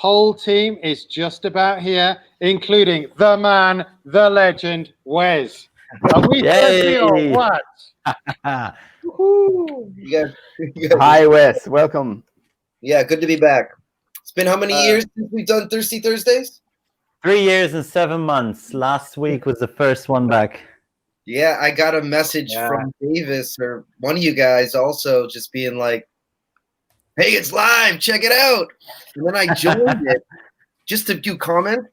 whole team is just about here, including the man, the legend, Wes. Are we thirsty or what? Hi, Wes. Welcome. Yeah, good to be back. It's been how many years since we've done Thirsty Thursdays? 3 years and 7 months. Last week was the first one back. Yeah, I got a message from Davis or one of you guys also just being like, hey, it's live, check it out. And then I joined it just to do comment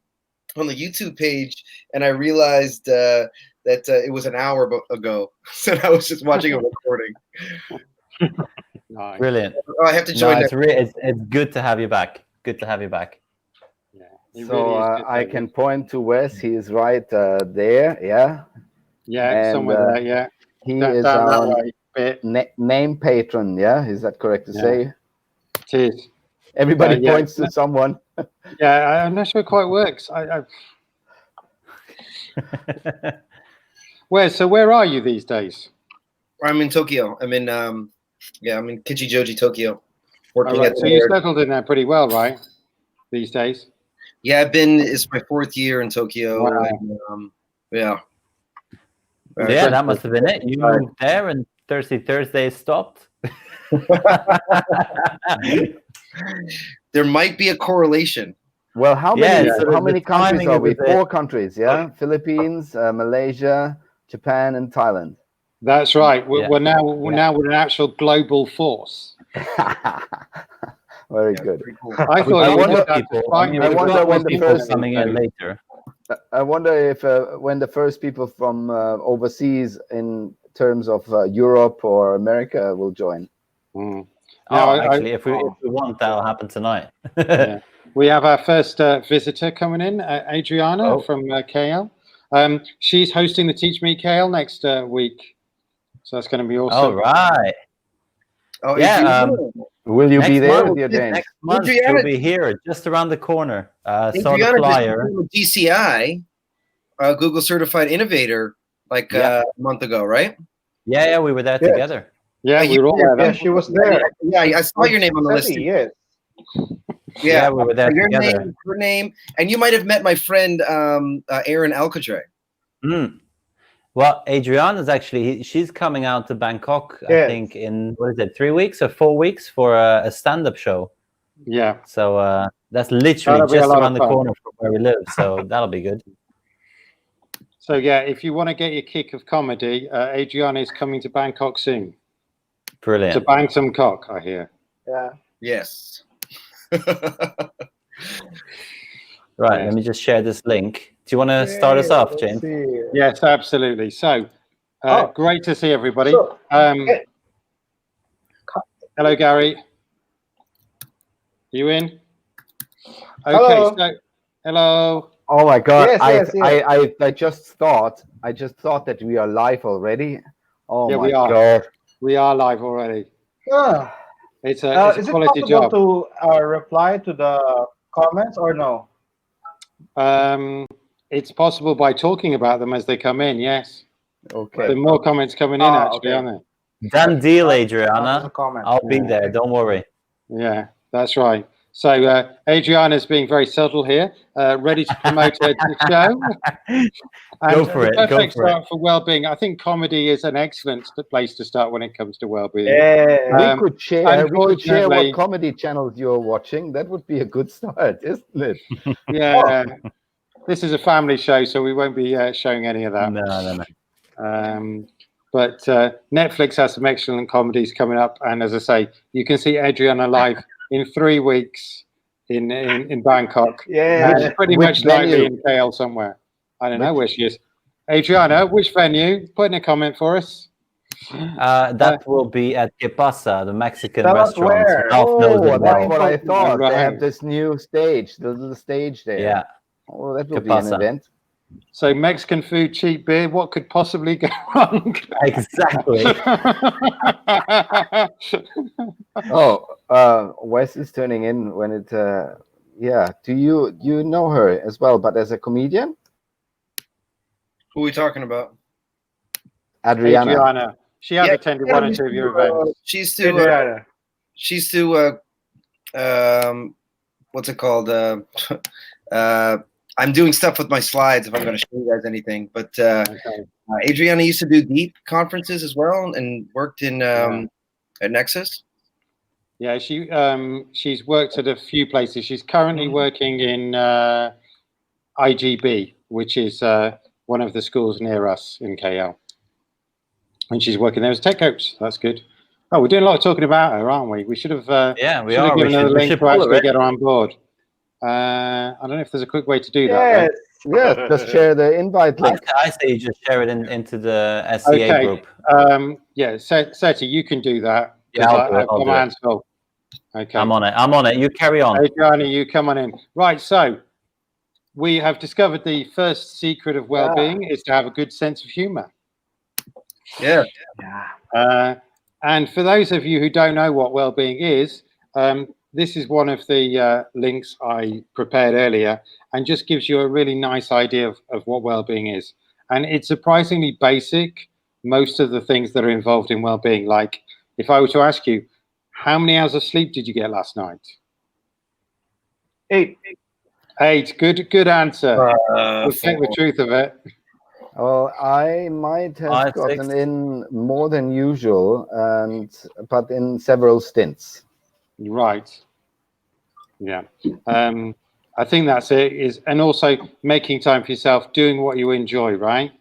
on the YouTube page, and I realized that it was an hour ago. So I was just watching a recording. Nice. Brilliant. Oh, I have to join. It's good to have you back. Good to have you back. Yeah, So I can point to Wes. He is right there. Yeah. Yeah, And, somewhere there. Yeah. He Down is that our way bit. name patron. Yeah, is that correct to say? It is. Everybody points to someone. Yeah, I'm not sure it quite works. Where are you these days? I'm in Tokyo. I'm in I'm in Kichijoji, Tokyo. Working So you settled in there pretty well, right? These days? Yeah, it's my 4th year in Tokyo. Wow. And, yeah. Yeah, that must have been it. You moved there and Thirsty Thursday stopped. There might be a correlation. Well, how many the countries are we? timing of 4 countries, yeah? Philippines, Malaysia, Japan, and Thailand. That's right. We're now an actual global force. Very good. Cool. I thought I wonder when the first coming in later. I wonder if when the first people from overseas, in terms of Europe or America, will join. Mm. Actually, if we want, that'll happen tonight. Yeah. We have our first visitor coming in, Adriana from KL. She's hosting the Teach Me KL next week, so that's going to be awesome. All right. Oh, yeah. Will you be there with your James? Next month she'll be here, just around the corner. Saw the flyer. DCI, Google Certified Innovator, like a month ago, right? Yeah, we were there together. Yeah, we were all there. Yeah, she was there. Yeah, I saw your name on the list. Yes. Yeah, we were there together. Her name, and you might have met my friend Aaron Alcatre. Well, Adriana's actually, she's coming out to Bangkok, I think, in, 3 weeks or 4 weeks for a stand-up show. Yeah. So that's literally just around the corner from where we live. So that'll be good. So, yeah, if you want to get your kick of comedy, Adriana is coming to Bangkok soon. Brilliant. To bang some cock, I hear. Yeah. Yes. Right, let me just share this link. Do you want to start us off, James? Yes, absolutely. So, great to see everybody. So, hello, Gary. You in? Okay, hello. so hello. Oh my God! Yes. I just thought that we are live already. Oh Yeah, my God! We are live already. It's a is quality it job. possible to reply to the comments or no? It's possible by talking about them as they come in. Yes. Okay. There are more comments coming in, actually, aren't there? Done deal, Adriana. Comment. I'll be there. Don't worry. Yeah, that's right. So Adriana's being very subtle here, ready to promote her show. Go for it. Perfect start for Wellbeing. I think comedy is an excellent place to start when it comes to Wellbeing. Yeah. We could share what comedy channels you're watching. That would be a good start, isn't it? Yeah. This is a family show, so we won't be showing any of that. No. But Netflix has some excellent comedies coming up, and as I say, you can see Adriana live in 3 weeks in Bangkok. Yeah, she's pretty much likely in KL somewhere. I don't know where she is. Adriana, which venue? Put in a comment for us. That will be at Que Pasa, the Mexican Tell us restaurant. where. That's what I thought. Right. They have this new stage, the little stage there. Yeah. Oh, that will Que be an Pasa. event. So Mexican food, cheap beer. What could possibly go wrong? Exactly. Wes is turning in when it. Yeah. Do you know her as well, but as a comedian? Who are we talking about? Adriana. She has attended one or two of your events. She's to what's it called? I'm doing stuff with my slides if I'm going to show you guys anything. But Adriana used to do deep conferences as well and worked in at Nexus. Yeah, she's worked at a few places. She's currently working in IGB, which is one of the schools near us in KL. And she's working there as a tech coach. That's good. Oh, we're doing a lot of talking about her, aren't we? We should have we should are. have given her a link to actually get her on board. I don't know if there's a quick way to do that. Yes, just share the invite link. I say you just share it into the SCA group. Yeah, Seti, you can do that. Yeah, I've got my hands full. Okay. I'm on it. You carry on. Adriana, you come on in. Right, so we have discovered the first secret of well-being is to have a good sense of humor. Yeah. And for those of you who don't know what well-being is, this is one of the links I prepared earlier and just gives you a really nice idea of what well-being is. And it's surprisingly basic, most of the things that are involved in well-being. Like if I were to ask you, how many hours of sleep did you get last night? 8. 8. Good answer. We'll take the truth of it. Well, I might have gotten in more than usual, but in several stints. Right. Yeah. I think that's it. And also making time for yourself, doing what you enjoy, right?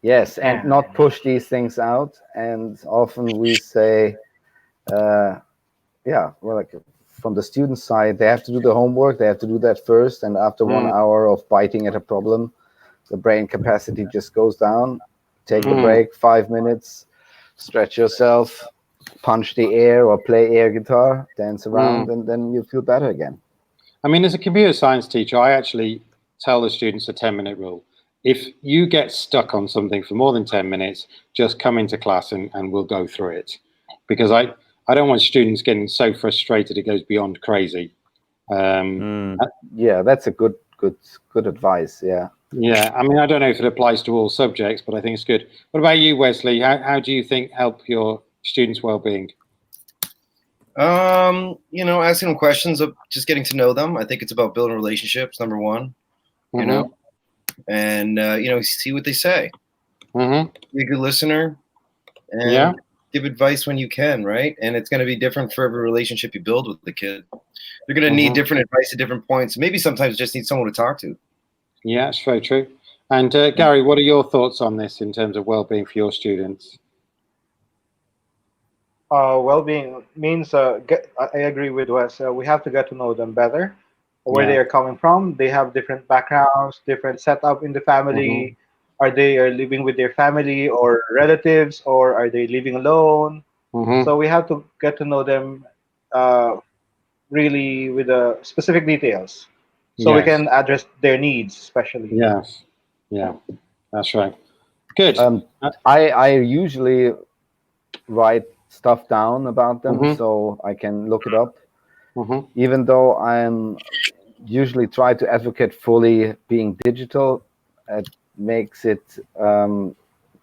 Yes, and not push these things out. And often we say, well, like from the student side, they have to do the homework. They have to do that first. And after 1 hour of biting at a problem, the brain capacity just goes down. Take a break, 5 minutes, stretch yourself, punch the air or play air guitar, dance around, and then you feel better again. I mean, as a computer science teacher, I actually tell the students a 10-minute rule. If you get stuck on something for more than 10 minutes, just come into class and we'll go through it. Because I don't want students getting so frustrated it goes beyond crazy. Yeah, that's a good advice. Yeah. Yeah, I mean, I don't know if it applies to all subjects, but I think it's good. What about you, Wesley? How do you think help your students' well-being? Asking them questions of just getting to know them. I think it's about building relationships, number one. You know, and see what they say. Be a good listener, and give advice when you can, right? And it's going to be different for every relationship you build with the kid. They're going to need different advice at different points. Maybe sometimes just need someone to talk to. Yeah, it's very true. And Gary, what are your thoughts on this in terms of well-being for your students? Well-being means, I agree with Wes, we have to get to know them better, where they are coming from. They have different backgrounds, different setup in the family. Are they living with their family or relatives, or are they living alone? So we have to get to know them really with specific details, so we can address their needs, especially. Yes. Yeah, that's right. Good. I usually write stuff down about them so I can look it up. Even though I'm usually try to advocate fully being digital, it makes it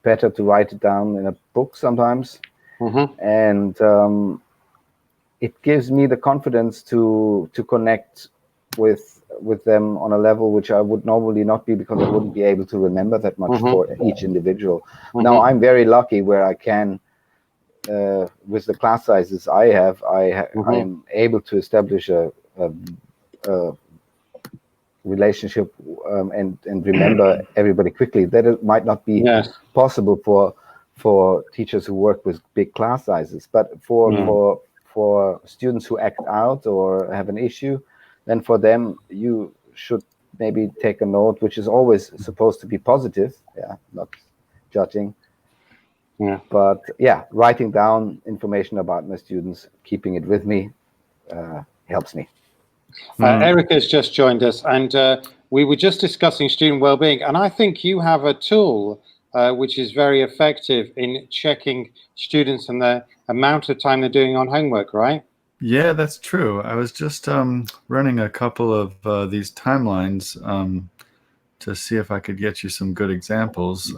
better to write it down in a book sometimes. And it gives me the confidence to connect with them on a level which I would normally not be, because I wouldn't be able to remember that much for each individual. Now I'm very lucky where I can, with the class sizes I have, I'm able to establish a relationship and remember everybody quickly. That it might not be possible for teachers who work with big class sizes, but for students who act out or have an issue, then for them you should maybe take a note, which is always supposed to be positive, not judging. But writing down information about my students, keeping it with me, helps me. Erica's just joined us, and we were just discussing student well-being, and I think you have a tool which is very effective in checking students and the amount of time they're doing on homework, right? Yeah, that's true. I was just running a couple of these timelines to see if I could get you some good examples.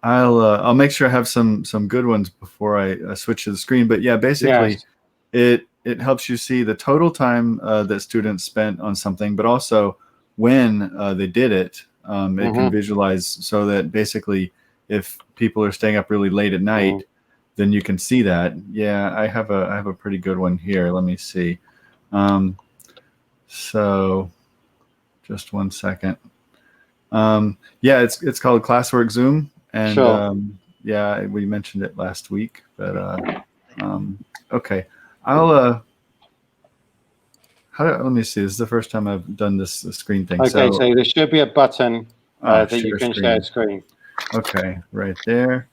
I'll make sure I have some good ones before I switch to the screen. But yeah, basically, it helps you see the total time that students spent on something, but also when they did it. It can visualize so that basically if people are staying up really late at night, then you can see that. Yeah, I have a pretty good one here. Let me see. So just one second. Yeah, it's called Classwork Zoom, and Sure. yeah, we mentioned it last week, but okay, I'll let me see. This is the first time I've done this screen thing. Okay, so there should be a button that you can share screen. Okay, right there.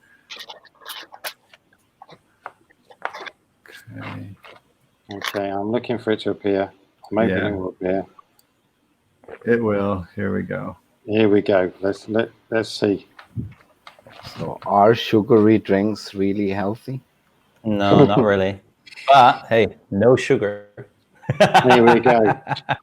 Okay. Okay, I'm looking for it to appear. Maybe it will appear. It will. Here we go. Here we go. Let's see. So are sugary drinks really healthy? No, not really. But hey, no sugar. Here we go.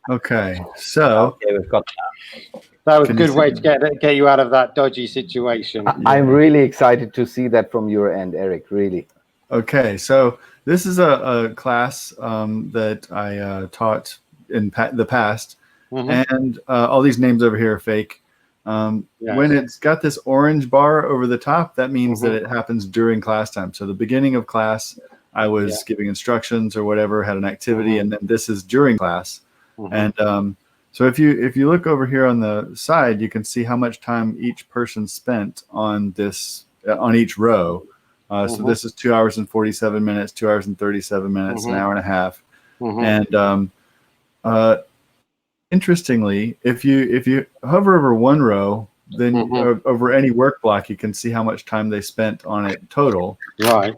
Okay, so okay, we've got that. That was a good way to get you out of that dodgy situation. I'm really excited to see that from your end, Eric. Really. Okay, so this is a class that I taught in the past, and all these names over here are fake. When it's got this orange bar over the top, that means that it happens during class time. So the beginning of class, I was giving instructions or whatever, had an activity, and then this is during class. And so if you look over here on the side, you can see how much time each person spent on this on each row. So this is 2 hours and 47 minutes, 2 hours and 37 minutes, an hour and a half. And interestingly, if you hover over one row, then over any work block, you can see how much time they spent on it total. Right.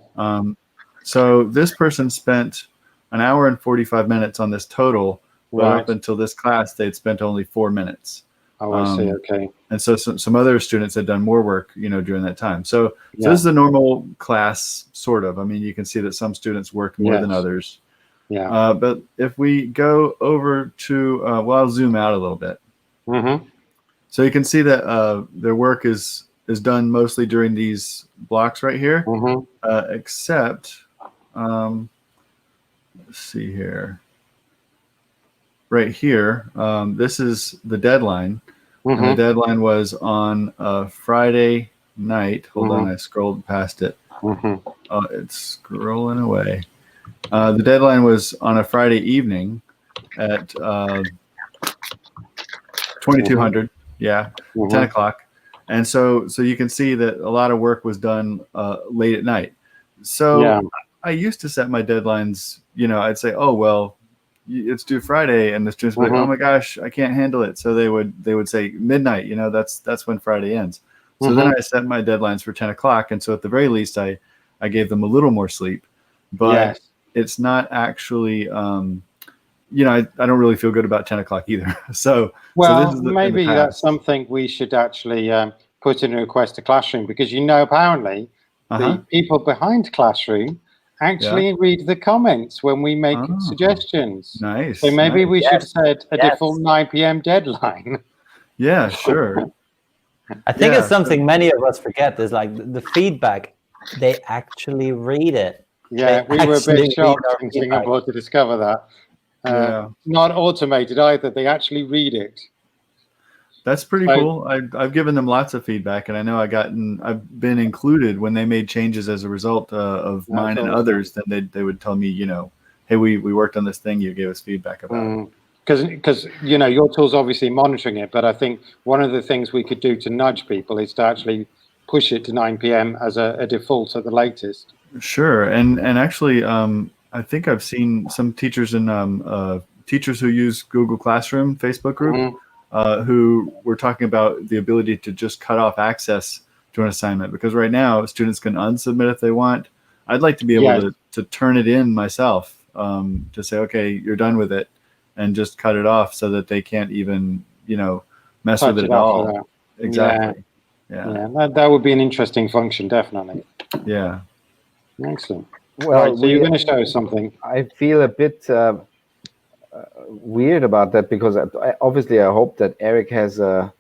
So this person spent an hour and 45 minutes on this total, but up until this class, they'd spent only 4 minutes. Oh, I see. Okay. And so some other students had done more work, during that time. So this is a normal class, sort of. I mean, you can see that some students work more than others. Yeah. But if we go over to, I'll zoom out a little bit. So you can see that their work is done mostly during these blocks right here, except, let's see here. Right here, this is the deadline. And the deadline was on Friday night. Hold on, I scrolled past it. It's scrolling away. The deadline was on a Friday evening at 2200. 10 o'clock. And so you can see that a lot of work was done late at night. So I used to set my deadlines, I'd say, oh, well, it's due Friday, and the students would be like, oh my gosh, I can't handle it. So they would say midnight, that's when Friday ends. So then I set my deadlines for 10 o'clock. And so at the very least, I gave them a little more sleep, but it's not actually, I don't really feel good about 10 o'clock either. So this is maybe that's something we should actually put in a request to Classroom, because apparently the people behind Classroom actually read the comments when we make suggestions. Nice. So maybe we should set a default 9 p.m. deadline. Yeah, sure. I think it's something many of us forget. Is like the feedback. They actually read it. Yeah, we were a bit shocked in Singapore to discover that. Not automated either. They actually read it. That's pretty cool. I've given them lots of feedback, and I know I've been included when they made changes as a result of mine and others. Then they would tell me, hey, we worked on this thing you gave us feedback about. Because your tool's obviously monitoring it, but I think one of the things we could do to nudge people is to actually push it to 9 p.m. as a default at the latest. Sure, and actually, I think I've seen some teachers and teachers who use Google Classroom Facebook group. Who were talking about the ability to just cut off access to an assignment, because right now students can unsubmit if they want. I'd like to be able to turn it in myself, to say, okay, you're done with it, and just cut it off so that they can't even, mess with it at all. Exactly. Yeah. That would be an interesting function, definitely. Yeah. Excellent. Well, so you're going to show us something. I feel a bit weird about that, because obviously I hope that Eric has a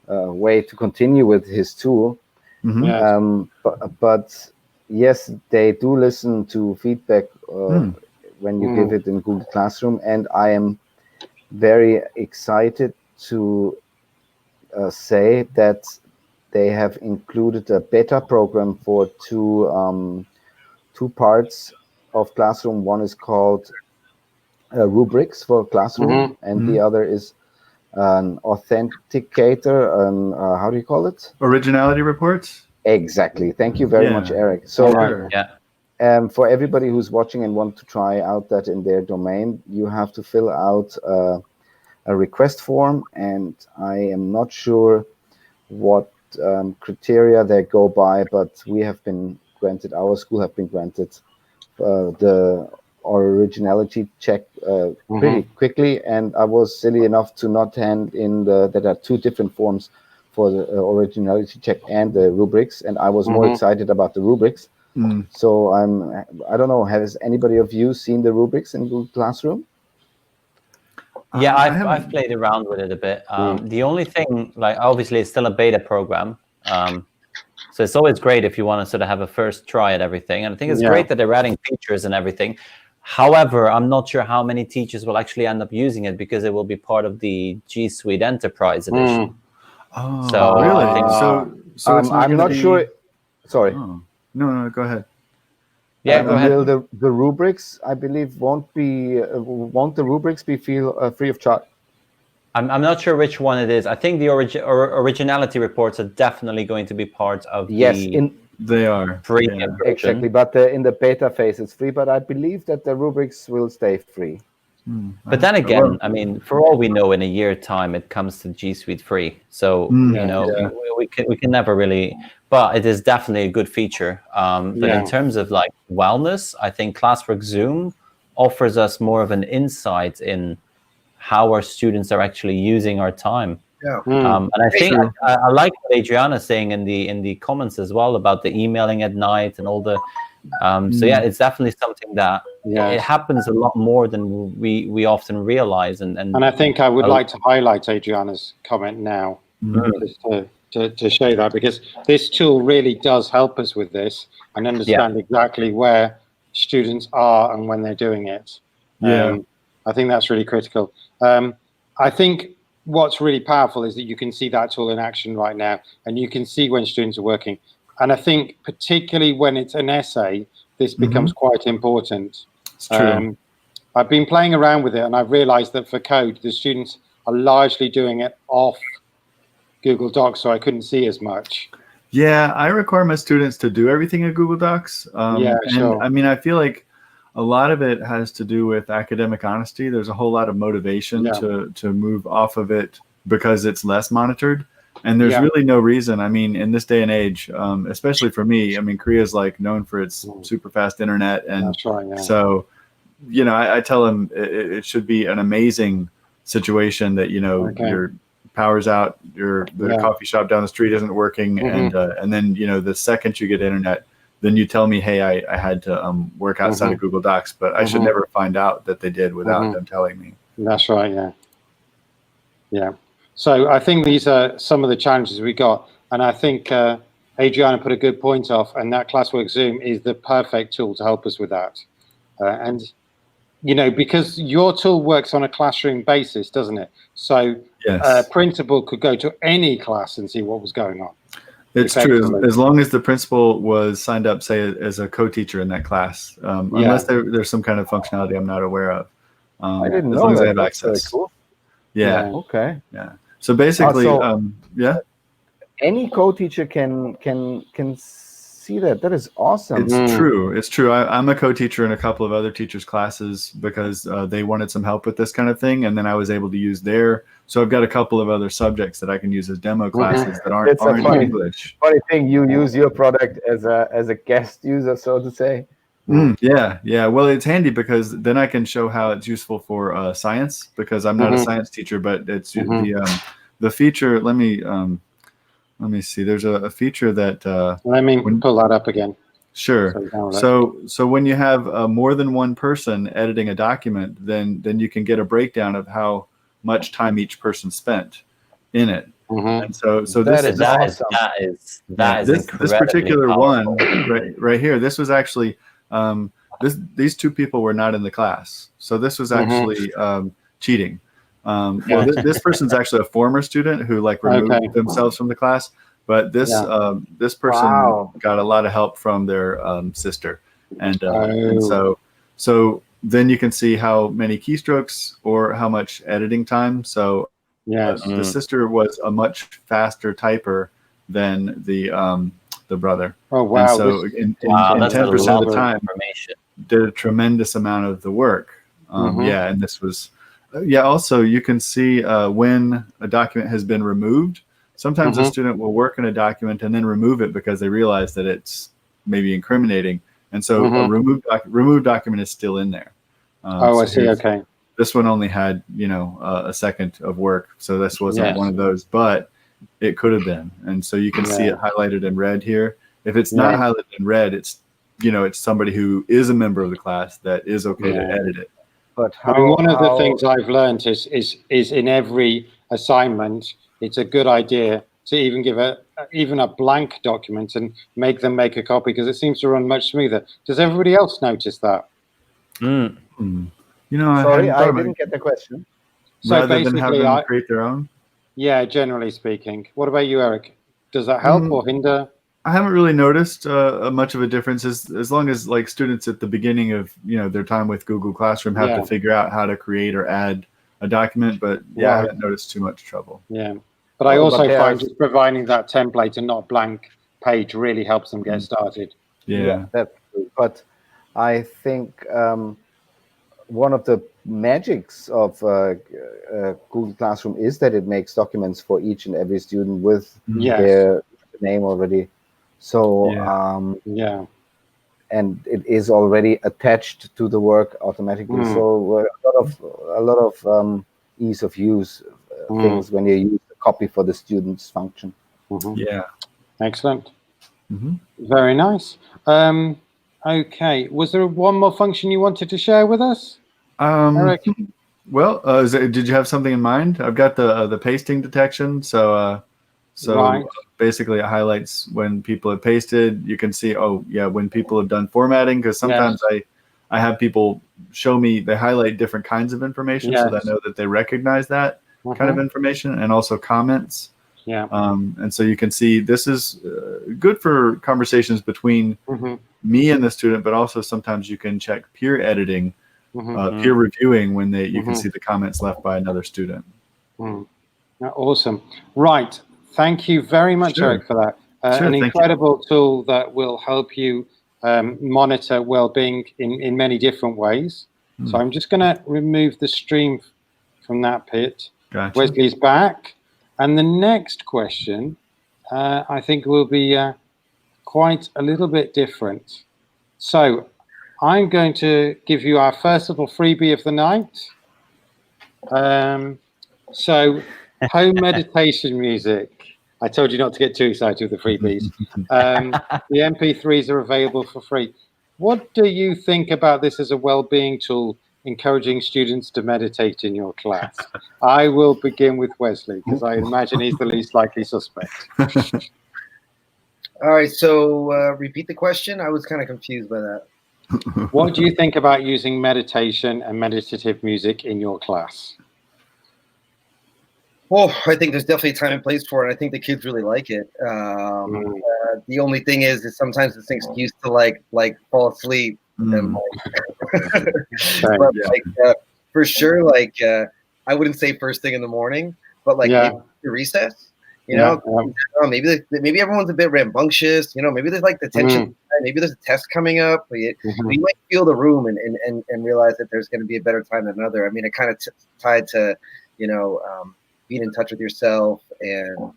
way to continue with his tool. But yes, they do listen to feedback when you give it in Google Classroom, and I am very excited to say that they have included a beta program for two parts of Classroom. One is called rubrics for Classroom, and the other is an authenticator, how do you call it? Originality reports? Exactly. Thank you very much, Eric. So for everybody who's watching and want to try out that in their domain, you have to fill out a request form, and I am not sure what criteria they go by, but we have been granted, our school have been granted the originality check pretty quickly, and I was silly enough to not hand in there are two different forms for the originality check and the rubrics, and I was more excited about the rubrics. So I don't know, has anybody of you seen the rubrics in Google Classroom? Yeah, I've played around with it a bit. The only thing, like, obviously it's still a beta program, so it's always great if you want to sort of have a first try at everything, and I think it's great that they're adding features and everything. However, I'm not sure how many teachers will actually end up using it, because it will be part of the G Suite Enterprise Edition. Oh, so really? So it's not I'm not sure. Sorry. Oh. No, go ahead. Yeah, go ahead. Will the rubrics, I believe, won't the rubrics be free of charge? I'm not sure which one it is. I think the originality reports are definitely going to be part of they are free exactly, but in the beta phase it's free, but I believe that the rubrics will stay free. But then again, I mean, for all we know, in a year time it comes to G Suite free, so you know, we can never really, but it is definitely a good feature. But in terms of like wellness, I think Classwork Zoom offers us more of an insight in how our students are actually using our time. And I think I like what Adriana's saying in the comments as well about the emailing at night and all the so yeah, it's definitely something that it happens a lot more than we often realize, and I think I would like to highlight Adriana's comment now, just to show that, because this tool really does help us with this and understand exactly where students are and when they're doing it. I think that's really critical. I think what's really powerful is that you can see that tool in action right now, and you can see when students are working. And I think particularly when it's an essay, this becomes quite important. It's true. I've been playing around with it, and I've realized that for code, the students are largely doing it off Google Docs, so I couldn't see as much. Yeah, I require my students to do everything in Google Docs. And I mean, I feel like a lot of it has to do with academic honesty. There's a whole lot of motivation to move off of it because it's less monitored. And there's really no reason. I mean, in this day and age, especially for me, I mean, Korea is like known for its super fast internet. And so, you know, I tell them it should be an amazing situation that, you know, your power's out, the coffee shop down the street isn't working. And then, you know, the second you get internet, then you tell me, hey, I had to work outside of Google Docs, but I should never find out that they did without them telling me. That's right. Yeah. So I think these are some of the challenges we got. And I think Adriana put a good point off, and that Classwork Zoom is the perfect tool to help us with that. And, you know, because your tool works on a classroom basis, doesn't it? So a principal could go to any class and see what was going on. It's true, as long as the principal was signed up, say, as a co-teacher in that class, unless there's some kind of functionality I'm not aware of. I didn't know as long as that. I have That's access. cool. Yeah. Okay. Yeah. So basically, any co-teacher can see that. That is awesome. It's true. It's true. I'm a co-teacher in a couple of other teachers' classes because they wanted some help with this kind of thing, and then I was able to use their. So I've got a couple of other subjects that I can use as demo classes that aren't English. Funny thing, you use your product as a guest user, so to say. Yeah. Well, it's handy because then I can show how it's useful for science, because I'm not a science teacher, but it's the feature. Let me see. There's a feature that. Let me pull that up again. Sure. So when you have more than one person editing a document, then you can get a breakdown of how much time each person spent in it. And so this is awesome. That is this particular powerful. one right here. This was actually these two people were not in the class, so this was actually cheating. Well, this person's actually a former student who like removed themselves from the class, but this person got a lot of help from their sister, and so then you can see how many keystrokes or how much editing time. So the sister was a much faster typer than the brother. Oh wow! And so in 10% of the time, did a tremendous amount of the work. Yeah, and this was. Also, you can see when a document has been removed. Sometimes a student will work in a document and then remove it because they realize that it's maybe incriminating. And so a removed document is still in there. I see. Okay. This one only had, a second of work. So this wasn't one of those, but it could have been. And so you can see it highlighted in red here. If it's not highlighted in red, it's somebody who is a member of the class that is okay to edit it. But one of the things I've learned is in every assignment, it's a good idea to even give even a blank document and make them make a copy, because it seems to run much smoother. Does everybody else notice that? Sorry, I didn't get the question. So rather than have them create their own? Yeah, generally speaking. What about you, Eric? Does that help or hinder? I haven't really noticed much of a difference as long as like students at the beginning of their time with Google Classroom have to figure out how to create or add a document. But I haven't noticed too much trouble. Yeah, but I also find just providing that template and not blank page really helps them get started. Yeah, that's true. But I think one of the magics of Google Classroom is that it makes documents for each and every student with their name already. So and it is already attached to the work automatically. So a lot of ease of use things when you use the copy for the student's function. Yeah, excellent. Very nice. Okay, was there one more function you wanted to share with us, Eric? Well, did you have something in mind? I've got the pasting detection. So basically it highlights when people have pasted. You can see, when people have done formatting, because sometimes I have people show me, they highlight different kinds of information so that I know that they recognize that kind of information, and also comments. And so you can see this is good for conversations between me and the student, but also sometimes you can check peer editing, peer reviewing when you can see the comments left by another student. Awesome. Right. Thank you very much, Eric, for that. An incredible tool that will help you monitor well-being in many different ways. So I'm just going to remove the stream from that pit. Gotcha. Wesley's back. And the next question, I think, will be quite a little bit different. So I'm going to give you our first little freebie of the night. So home meditation music. I told you not to get too excited with the freebies. The MP3s are available for free. What do you think about this as a well-being tool, encouraging students to meditate in your class? I will begin with Wesley, because I imagine he's the least likely suspect. All right, so repeat the question. I was kind of confused by that. What do you think about using meditation and meditative music in your class? Well, I think there's definitely a time and place for it. I think the kids really like it. The only thing is sometimes it's an excuse to like fall asleep. And, but for sure, I wouldn't say first thing in the morning, but maybe recess. Maybe everyone's a bit rambunctious. Maybe there's the tension. Maybe there's a test coming up. You might feel the room and realize that there's going to be a better time than another. I mean, it kind of tied to being in touch with yourself and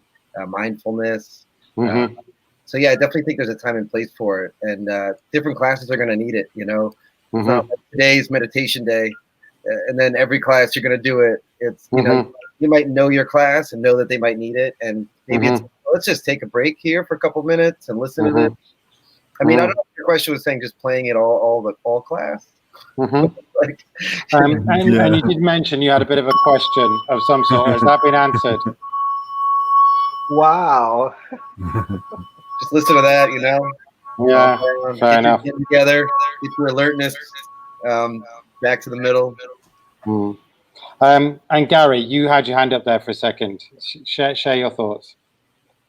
mindfulness. So I definitely think there's a time and place for it, and different classes are going to need it. It's not like today's meditation day, and then every class you're going to do it. It's you might know your class and know that they might need it, and maybe it's let's just take a break here for a couple minutes and listen to it. I mean, I don't know if your question was saying just playing it all class. And you did mention you had a bit of a question of some sort. Has that been answered? Wow. Just listen to that, Yeah, fair enough. Get together, get your alertness back to the middle. And Gary, you had your hand up there for a second. Share your thoughts.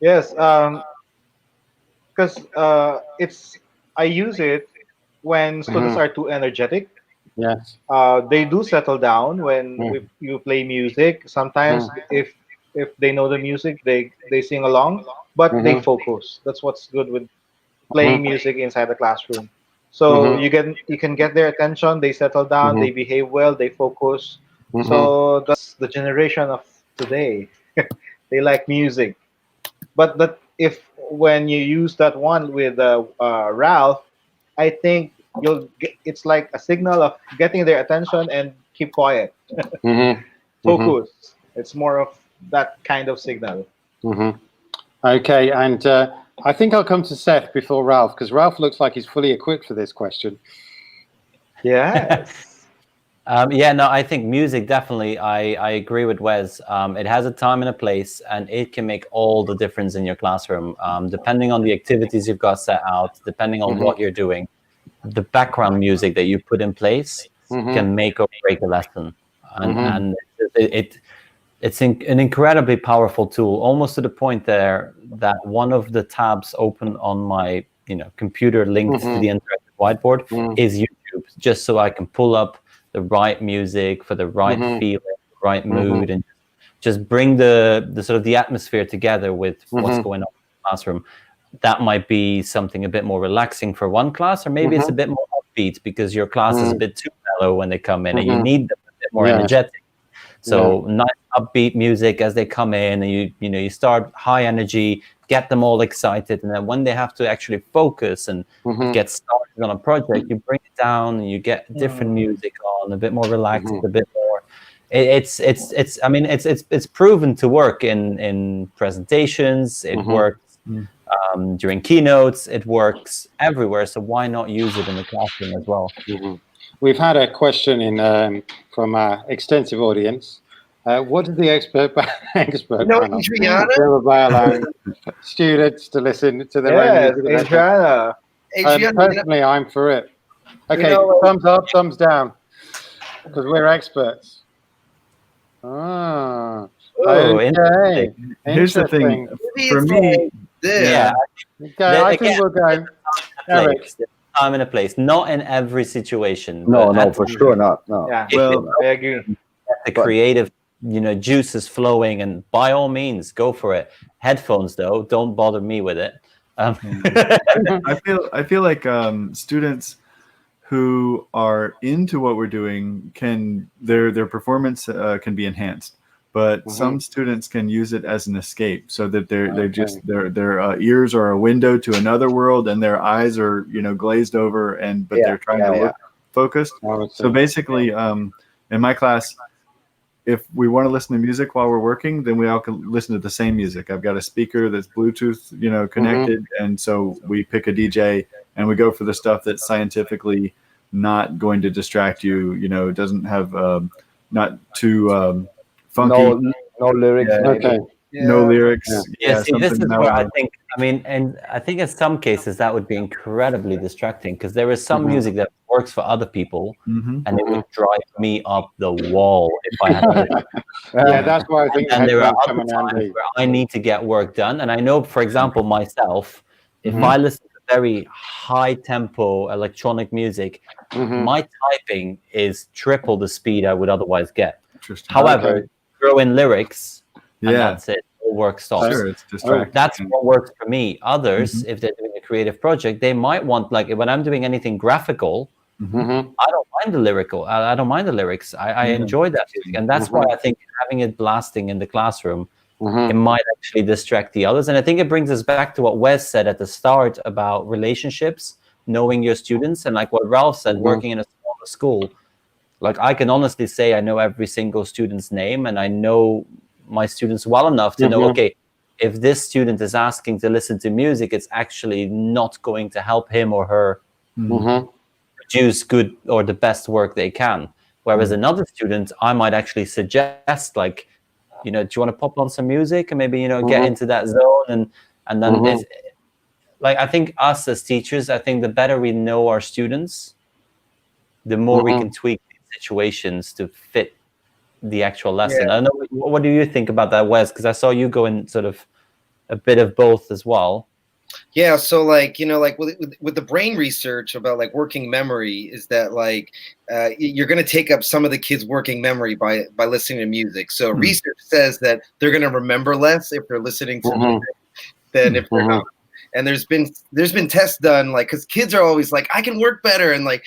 Yes, because I use it when students are too energetic. Yes. They do settle down when you play music. Sometimes if they know the music, they sing along, but they focus. That's what's good with playing music inside the classroom. So you can get their attention. They settle down. They behave well. They focus. So that's the generation of today. They like music. But if when you use that one with Ralph, I think it's like a signal of getting their attention and keep quiet, focus. It's more of that kind of signal. Okay, and I think I'll come to Seth before Ralph, because Ralph looks like he's fully equipped for this question. Yes. Yeah, no, I think music definitely. I agree with Wes. It has a time and a place, and it can make all the difference in your classroom. Depending on the activities you've got set out, depending on what you're doing, the background music that you put in place can make or break a lesson. And it's an incredibly powerful tool, almost to the point there that one of the tabs open on my computer linked to the interactive whiteboard is YouTube, just so I can pull up the right music for the right feeling, the right mood, and just bring the sort of the atmosphere together with what's going on in the classroom. That might be something a bit more relaxing for one class, or maybe it's a bit more upbeat because your class is a bit too mellow when they come in, and you need them a bit more energetic. So nice upbeat music as they come in, and you start high energy, get them all excited, and then when they have to actually focus and get started on a project, you bring it down and you get different music on, a bit more relaxed, a bit more. It's proven to work in presentations. It works during keynotes. It works everywhere. So why not use it in the classroom as well? We've had a question in from our extensive audience. What did the expert panel do about allowing students to listen to their own music? Adriana. Personally, I'm for it. Okay, thumbs up, thumbs down, because we're experts. Okay. Here's the thing. For me, okay, I think we'll go. Eric. Time and a place, not in every situation. No, for sure not. No. Yeah, well, I agree. The creative, juice is flowing, and by all means, go for it. Headphones, though, don't bother me with it. I feel like students who are into what we're doing their performance can be enhanced. But some students can use it as an escape, so that their ears are a window to another world, and their eyes are glazed over, but they're trying to look focused. So basically, in my class, if we want to listen to music while we're working, then we all can listen to the same music. I've got a speaker that's Bluetooth connected, and so we pick a DJ and we go for the stuff that's scientifically not going to distract you. It doesn't have not too funky. No lyrics. Okay. No lyrics. See, this is where I think. And I think in some cases that would be incredibly distracting, because there is some music that works for other people, and it would drive me up the wall if I had to. That's why I think. And there are other times where I need to get work done, and I know, for example, myself, if I listen to very high tempo electronic music, my typing is triple the speed I would otherwise get. However, throw in lyrics, and that's it. All work stops. Sure, it's distracting. That's what works for me. Others, if they're doing a creative project, they might want, like when I'm doing anything graphical, I don't mind the lyrical. I don't mind the lyrics. I enjoy that music, and that's why I think having it blasting in the classroom, it might actually distract the others. And I think it brings us back to what Wes said at the start about relationships, knowing your students, and like what Ralph said, working in a smaller school. Like, I can honestly say I know every single student's name, and I know my students well enough to know, okay, if this student is asking to listen to music, it's actually not going to help him or her produce good or the best work they can. Whereas another student, I might actually suggest, like, do you want to pop on some music and maybe, get into that zone? And then like, I think us as teachers, I think the better we know our students, the more we can tweak these situations to fit the actual lesson. I don't know, what do you think about that, Wes? Because I saw you go in sort of a bit of both as well. Yeah, so like, you know, like with the brain research about like working memory is that like you're going to take up some of the kids' working memory by listening to music. So research says that they're going to remember less if they're listening to music than if they're not. And there's been tests done, like, because kids are always like, I can work better, and like,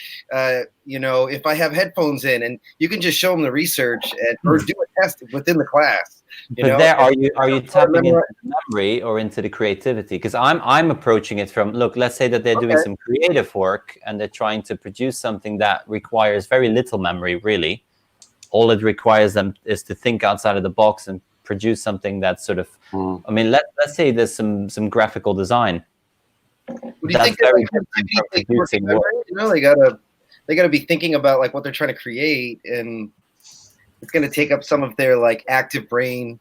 you know, if I have headphones in, and you can just show them the research or do a test within the class. But there, are you tapping into the memory or into the creativity? Because I'm approaching it from, look, let's say that they're doing some creative work and they're trying to produce something that requires very little memory, really. All it requires them is to think outside of the box and produce something that's sort of, I mean, let's say there's some graphical design. That's very different from producing work. You know, they gotta be thinking about like what they're trying to create, and it's going to take up some of their like active brain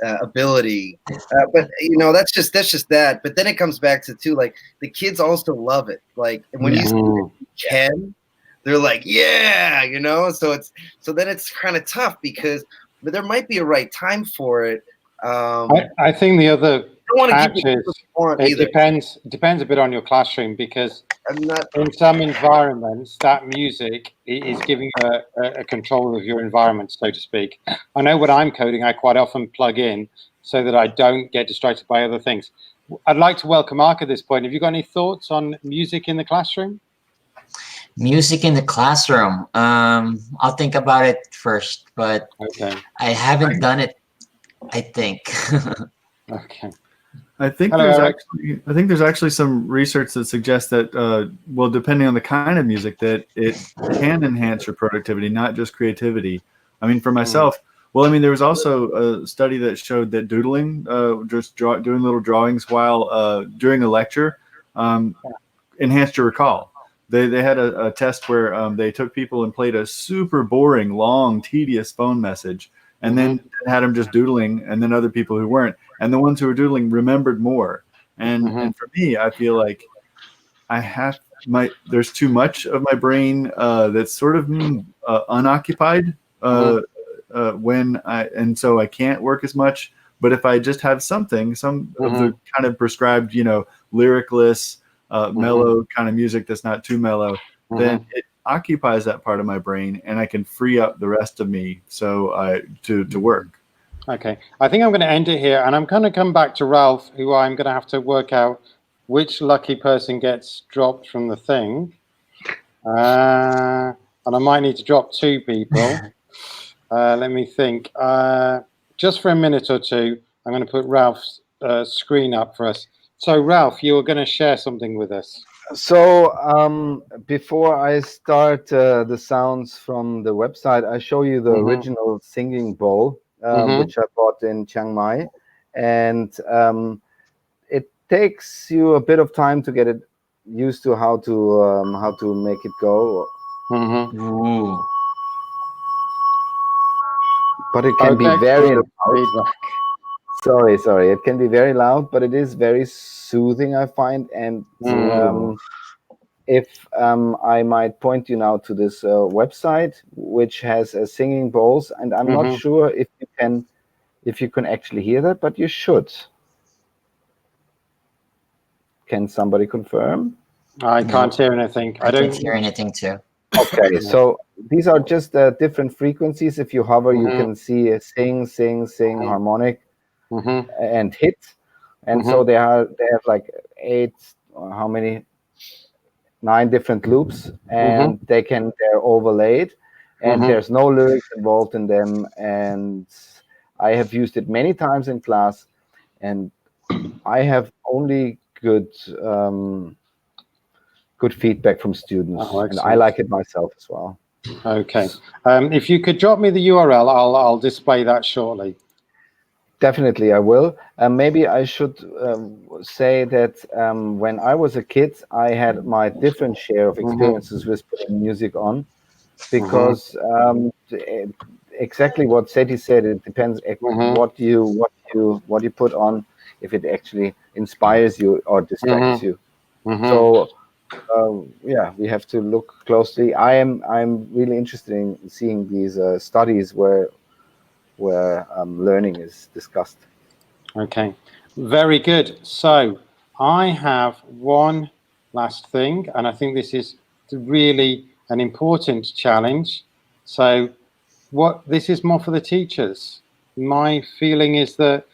ability. But you know, that's just that. But then it comes back to too, like the kids also love it. Like, and when you can, they're like, yeah, you know. So then it's kind of tough because, but there might be a right time for it. I think the other catch is it depends a bit on your classroom, because in some environments that music is giving you a control of your environment, so to speak. I know when I'm coding, I quite often plug in so that I don't get distracted by other things. I'd like to welcome Mark at this point. Have you got any thoughts on music in the classroom? Music in the classroom. I'll think about it first, but I haven't done it, I think. Okay. I think there's actually some research that suggests that, well, depending on the kind of music, that it can enhance your productivity, not just creativity. I mean, for myself, well, I mean, there was also a study that showed that doodling, doing little drawings while during a lecture, enhanced your recall. They had a test where they took people and played a super boring, long, tedious phone message, and then had them just doodling, and then other people who weren't. And the ones who were doodling remembered more. And for me, I feel like there's too much of my brain that's sort of unoccupied and so I can't work as much. But if I just have some of the kind of prescribed, you know, lyricless, mellow kind of music that's not too mellow, then it occupies that part of my brain, and I can free up the rest of me to work. Okay, I think I'm going to end it here, and I'm going to come back to Ralph, who I'm going to have to work out which lucky person gets dropped from the thing. And I might need to drop 2 people. Let me think. Just for a minute or two, I'm going to put Ralph's screen up for us. So, Ralph, you were going to share something with us. So before I start the sounds from the website, I show you the original singing bowl, which I bought in Chiang Mai, and it takes you a bit of time to get it used to how to make it go. But it can be very loud. Sorry, it can be very loud, but it is very soothing, I find. And if I might point you now to this website, which has singing bowls, and I'm not sure if you can actually hear that, but you should. Can somebody confirm? I can't hear anything. I don't hear anything too. Okay, so these are just different frequencies. If you hover, you can see a sing, harmonic, and hit. And so they have like 8 or how many? 9 different loops, and they're overlaid, and there's no lyrics involved in them. And I have used it many times in class, and I have only good feedback from students, and I like it myself as well. Okay, if you could drop me the URL, I'll display that shortly. Definitely, I will. Maybe I should say that when I was a kid, I had my different share of experiences with putting music on, because exactly what Seti said. It depends what you put on. if it actually inspires you or distracts you. So yeah, we have to look closely. I'm really interested in seeing these studies where learning is discussed. Okay, very good. So I have one last thing, and I think this is really an important challenge. So this is more for the teachers. My feeling is that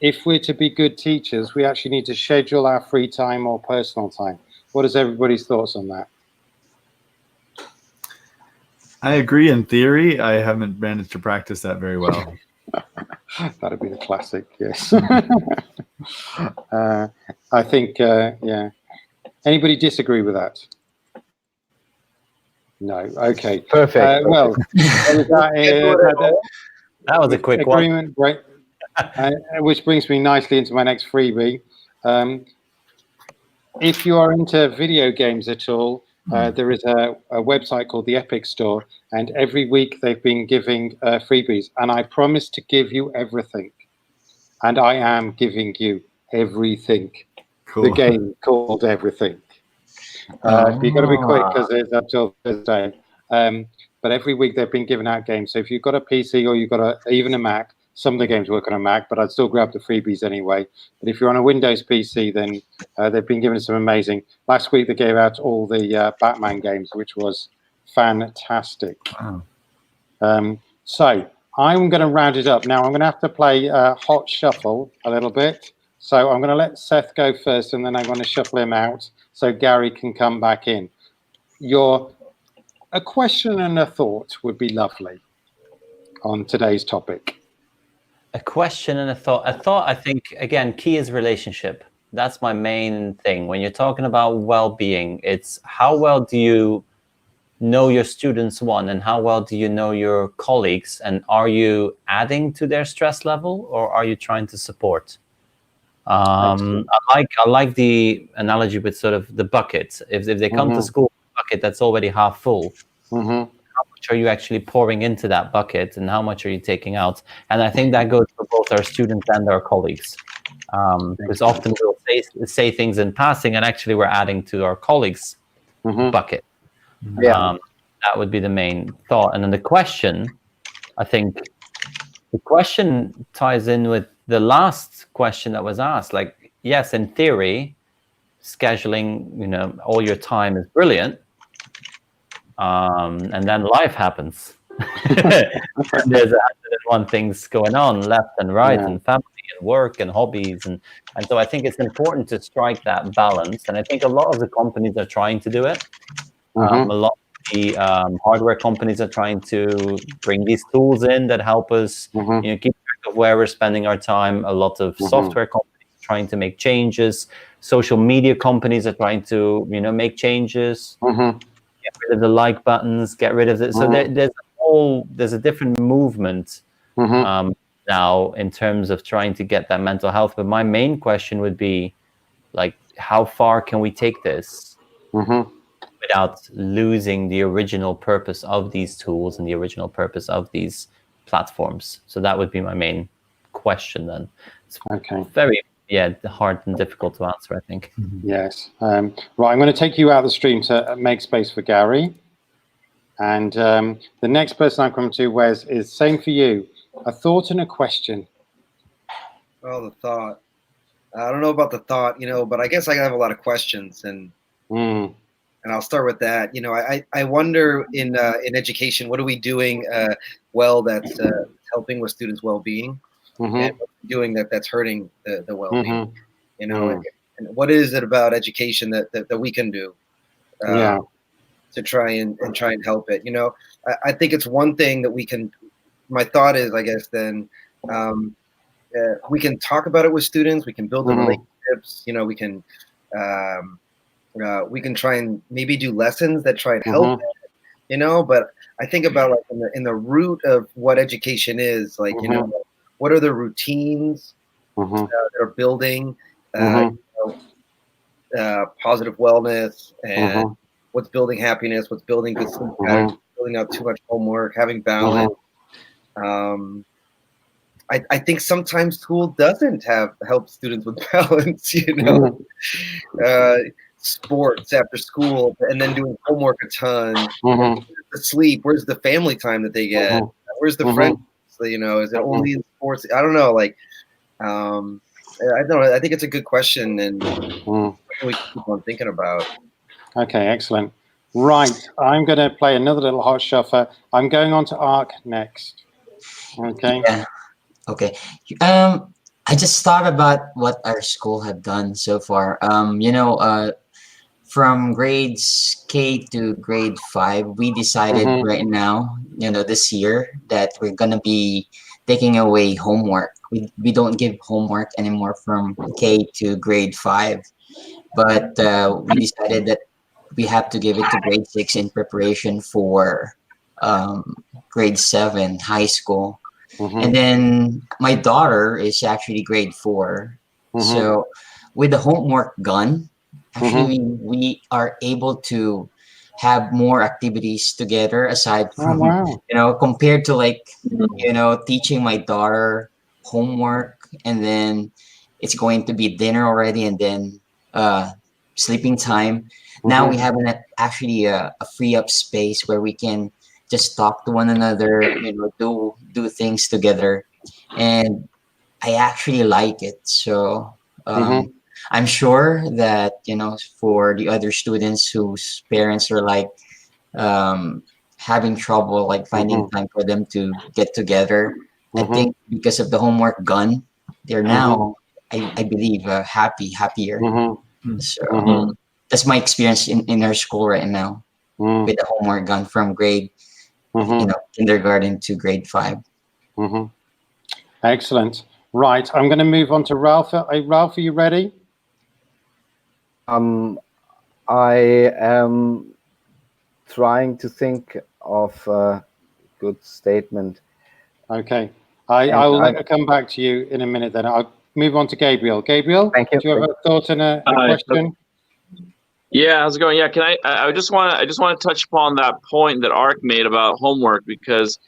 if we're to be good teachers, we actually need to schedule our free time or personal time. What is everybody's thoughts on that? I agree in theory. I haven't managed to practice that very well. That'd be the classic, yes. I think, yeah. Anybody disagree with that? No. Okay. Perfect. Well, that was a quick agreement. Great. Which brings me nicely into my next freebie. If you are into video games at all, there is a website called the Epic Store, and every week they've been giving freebies, and I promise to give you everything, and I am giving you everything. Cool. The game called Everything. You've got to be quick because it's up till Thursday. But every week they've been giving out games. So if you've got a PC or you've got even a Mac, some of the games work on a Mac, but I'd still grab the freebies anyway. But if you're on a Windows PC, then they've been giving some amazing. Last week they gave out all the Batman games, which was fantastic. Wow. So I'm going to round it up. Now I'm going to have to play Hot Shuffle a little bit. So I'm going to let Seth go first, and then I'm going to shuffle him out so Gary can come back in. A question and a thought would be lovely on today's topic. A question and a thought. A thought, I think, again, key is relationship. That's my main thing. When you're talking about well-being, it's how well do you know your students, one, and how well do you know your colleagues, and are you adding to their stress level or are you trying to support? I like the analogy with sort of the bucket. If they come to school with a bucket that's already half full, how much are you actually pouring into that bucket and how much are you taking out? And I think that goes for both our students and our colleagues. Because often we'll say things in passing and actually we're adding to our colleagues' bucket. Yeah. That would be the main thought. And then the question, I think the question ties in with the last question that was asked. Like, yes, in theory, scheduling, all your time is brilliant. And then life happens. There's 101 things going on left and right, and family and work and hobbies. And so I think it's important to strike that balance. And I think a lot of the companies are trying to do it. A lot of the hardware companies are trying to bring these tools in that help us keep track of where we're spending our time. A lot of software companies are trying to make changes. Social media companies are trying to make changes. Get rid of the like buttons, get rid of it. So there's a different movement now in terms of trying to get that mental health. But my main question would be, like, how far can we take this without losing the original purpose of these tools and the original purpose of these platforms? So that would be my main question then. It's very hard and difficult to answer, I think. Yes. Right, I'm going to take you out of the stream to make space for Gary. And the next person I'm coming to, Wes, is same for you. A thought and a question. Well, the thought. I don't know about the thought, but I guess I have a lot of questions, and I'll start with that. I wonder in education, what are we doing well that's helping with students' well-being, and what are we doing that's hurting the well-being? And what is it about education that we can do to try and help it? I think it's one thing that we can. My thought is, I guess, then we can talk about it with students. We can build the relationships. We can try and maybe do lessons that try and help it, but I think about, like, in the root of what education is, like, what are the routines that are building positive wellness, and what's building happiness, what's building good sleep patterns, building out too much homework, having balance. I think sometimes school doesn't help students with balance, you know. Sports after school, and then doing homework a ton. Where's the sleep? Where's the family time that they get? Where's the friends? You know, is it only in sports? I don't know. Like, I don't know. I think it's a good question, and we keep on thinking about. Okay, excellent. Right, I'm going to play another little hot shuffler. I'm going on to Ark next. Okay. Yeah. Okay. I just thought about what our school have done so far. You know, from grades K to grade 5, we decided right now, you know, this year that we're gonna be taking away homework. We don't give homework anymore from K to grade 5, but we decided that we have to give it to grade 6 in preparation for grade 7 high school. And then my daughter is actually grade 4. So with the homework gone, actually we are able to have more activities together aside from, you know, compared to like, you know, teaching my daughter homework and then it's going to be dinner already and then sleeping time. Now we have actually a free up space where we can just talk to one another, you know, do things together, and I actually like it. So I'm sure that, you know, for the other students whose parents are like having trouble like finding time for them to get together, I think because of the homework gone, they're now I believe happier. So that's my experience in our school right now with the homework gone from grade you know, kindergarten to grade 5. Excellent. Right, I'm going to move on to Ralph. Ralph, are you ready? I am trying to think of a good statement. Okay, I'll come back to you in a minute. Then I'll move on to Gabriel. Gabriel, thank you. Do you have a thought and a question? Yeah, how's it going? Yeah, I just want to touch upon that point that Ark made about homework, because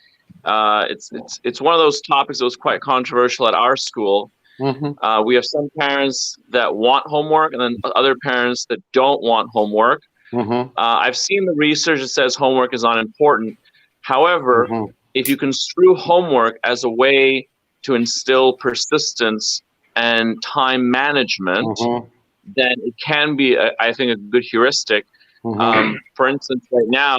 it's one of those topics that was quite controversial at our school. We have some parents that want homework and then other parents that don't want homework. I've seen the research that says homework is unimportant. However, if you construe homework as a way to instill persistence and time management, then it can be, I think, a good heuristic. For instance, right now,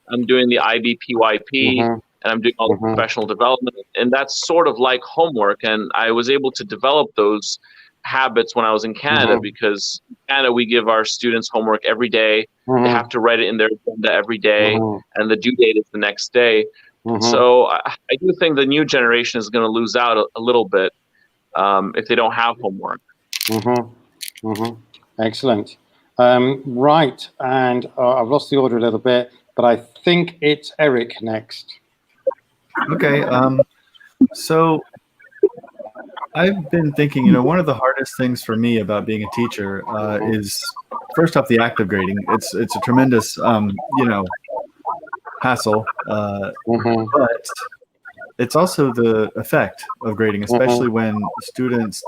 I'm doing the IBPYP, and I'm doing all the professional development, and that's sort of like homework. And I was able to develop those habits when I was in Canada, because in Canada, we give our students homework every day. They have to write it in their agenda every day, and the due date is the next day. So I do think the new generation is going to lose out a little bit if they don't have homework. Excellent. Right, and I've lost the order a little bit, but I think it's Eric next. Okay, so I've been thinking, you know, one of the hardest things for me about being a teacher is, first off, the act of grading. It's a tremendous, you know, hassle, but it's also the effect of grading, especially when students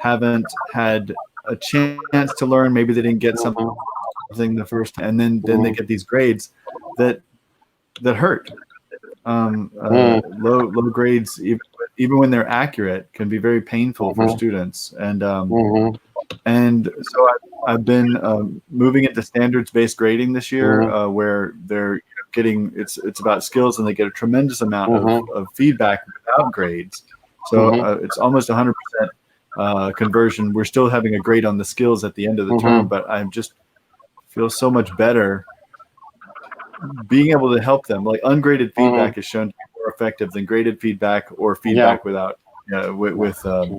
haven't had a chance to learn. Maybe they didn't get something the first time, and then they get these grades that hurt. Low grades, even when they're accurate, can be very painful for students. And so I've been moving into standards-based grading this year, where they're getting it's about skills, and they get a tremendous amount of feedback without grades. So it's almost 100% conversion. We're still having a grade on the skills at the end of the term, but I just feel so much better being able to help them. Like, ungraded feedback is shown to be more effective than graded feedback or feedback without whatever.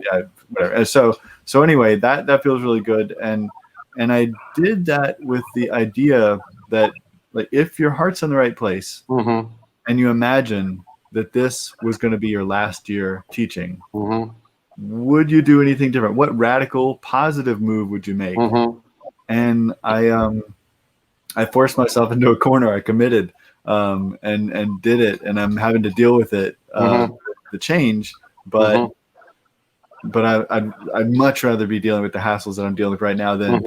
And so anyway, that feels really good. And I did that with the idea that, like, if your heart's in the right place and you imagine that this was going to be your last year teaching, would you do anything different? What radical positive move would you make? And I forced myself into a corner. I committed and did it, and I'm having to deal with it, the change. but I'd much rather be dealing with the hassles that I'm dealing with right now than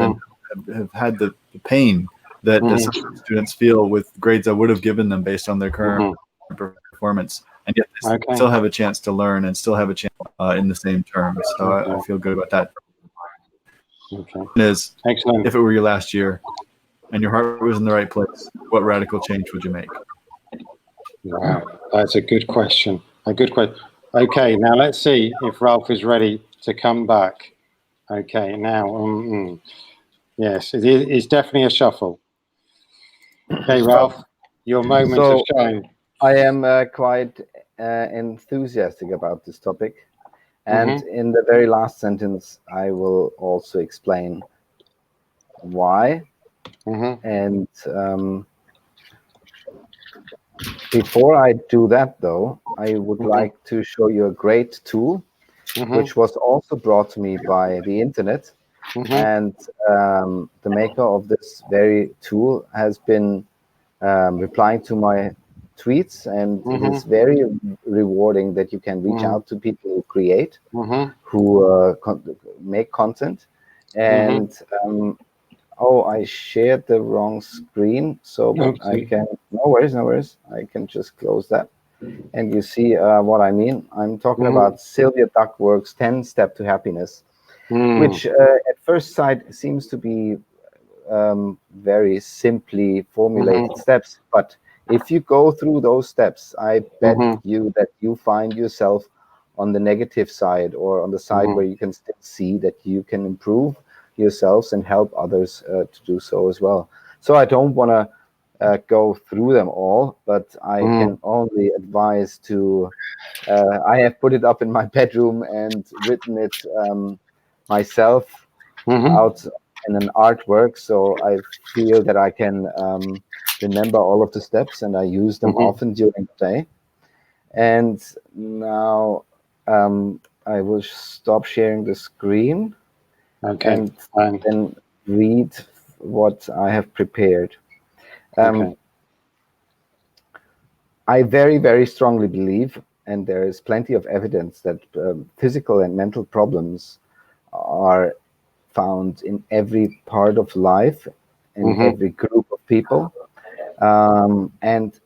have had the pain that some students feel with grades I would have given them based on their current performance, and yet they still have a chance to learn and still have a chance in the same term. So I feel good about that. Is excellent. If it were your last year and your heart was in the right place, what radical change would you make? Wow, that's a good question. A good question. Okay, now let's see if Ralph is ready to come back. Okay, now, yes, it's definitely a shuffle. Okay, Ralph, your moment of shine. I am quite enthusiastic about this topic. And in the very last sentence, I will also explain why. And before I do that, though, I would like to show you a great tool, which was also brought to me by the internet. And the maker of this very tool has been replying to my tweets, and it's very rewarding that you can reach out to people who create, who make content. And oh, I shared the wrong screen, so but I can, no worries, I can just close that. And you see what I mean. I'm talking about Sylvia Duckworth's 10 Step to Happiness, which at first sight seems to be very simply formulated steps. But if you go through those steps, I bet you that you find yourself on the negative side, or on the side where you can still see that you can improve yourselves and help others to do so as well. So I don't want to go through them all, but I can only advise to, I have put it up in my bedroom and written it myself out in an artwork, so I feel that I can remember all of the steps, and I use them often during the day. And now I will stop sharing the screen and then read what I have prepared. I very, very strongly believe, and there is plenty of evidence, that physical and mental problems are found in every part of life, in every group of people, and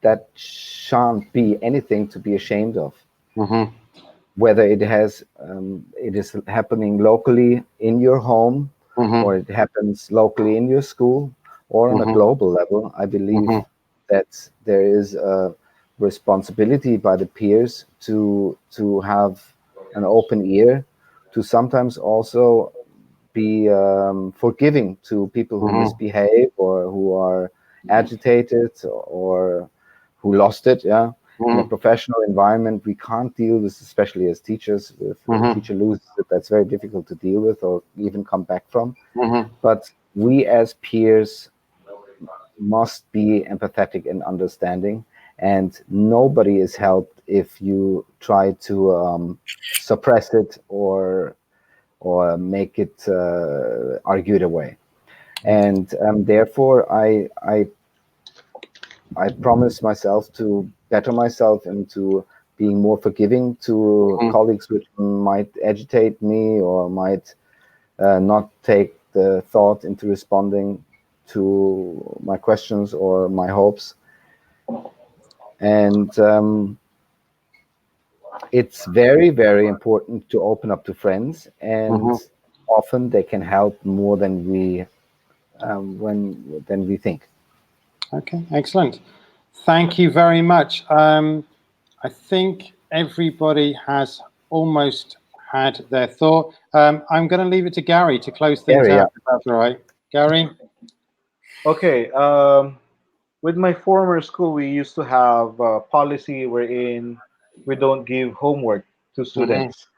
that shan't be anything to be ashamed of. Whether it is happening locally in your home, or it happens locally in your school, or on a global level, I believe that there is a responsibility by the peers to have an open ear, to sometimes also be forgiving to people who misbehave, or who are agitated, or who lost it. In a professional environment, we can't deal with, especially as teachers, if a teacher loses it, that's very difficult to deal with or even come back from. But we as peers must be empathetic and understanding, and nobody is helped if you try to suppress it or make it argued away. And therefore I promise myself to better myself into being more forgiving to colleagues which might agitate me, or might not take the thought into responding to my questions or my hopes. And it's very, very important to open up to friends, and often they can help more than we think. Okay, excellent. Thank you very much. I think everybody has almost had their thought. I'm going to leave it to Gary to close things out. If that's all right, Gary. Okay. With my former school, we used to have a policy wherein we don't give homework to students,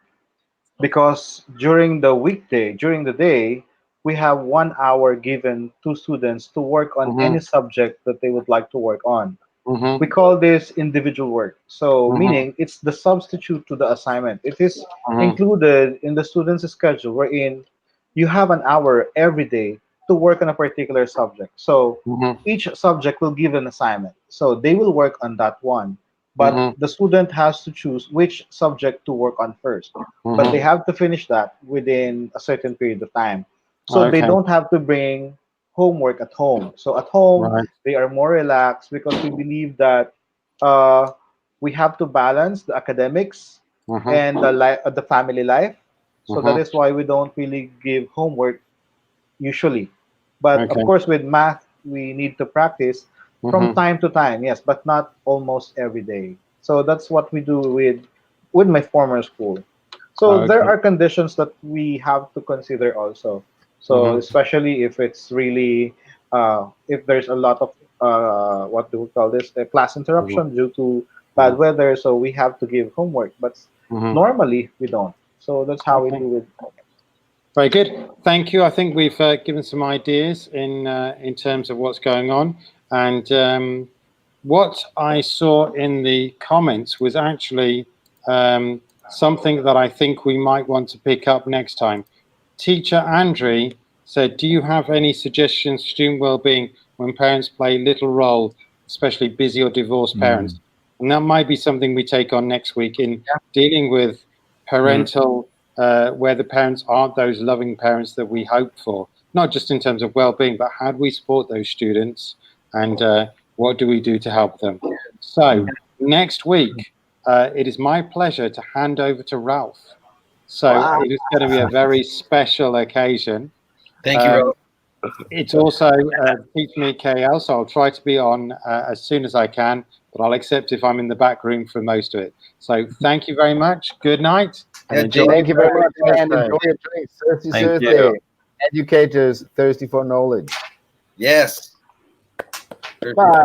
because during the day, we have 1 hour given to students to work on any subject that they would like to work on. We call this individual work. So meaning it's the substitute to the assignment. It is included in the student's schedule, wherein you have an hour every day to work on a particular subject. So each subject will give an assignment. So they will work on that one. but the student has to choose which subject to work on first. But they have to finish that within a certain period of time. So they don't have to bring homework at home. So at home, they are more relaxed because we believe that we have to balance the academics and the family life. So that is why we don't really give homework usually. But of course, with math, we need to practice from time to time, yes, but not almost every day. So that's what we do with my former school. So there are conditions that we have to consider also. So especially if it's really if there's a lot of what do we call this, a class interruption due to bad weather, so we have to give homework. But normally we don't. So that's how we do it. Very good. Thank you. I think we've given some ideas in terms of what's going on. And what I saw in the comments was actually something that I think we might want to pick up next time. Teacher Andre said, do you have any suggestions for student well-being when parents play little role, especially busy or divorced parents? And that might be something we take on next week in dealing with parental where the parents aren't those loving parents that we hope for, not just in terms of well-being, but how do we support those students and what do we do to help them? So next week, it is my pleasure to hand over to Ralph. So it is going to be a very special occasion. Thank you, Ralph. It's also Teach Me KL, so I'll try to be on as soon as I can, but I'll accept if I'm in the back room for most of it. So thank you very much. Good night. And enjoy. Thank you very much, and enjoy your drinks. Thirsty Thursday. Educators thirsty for knowledge. Yes. Bye.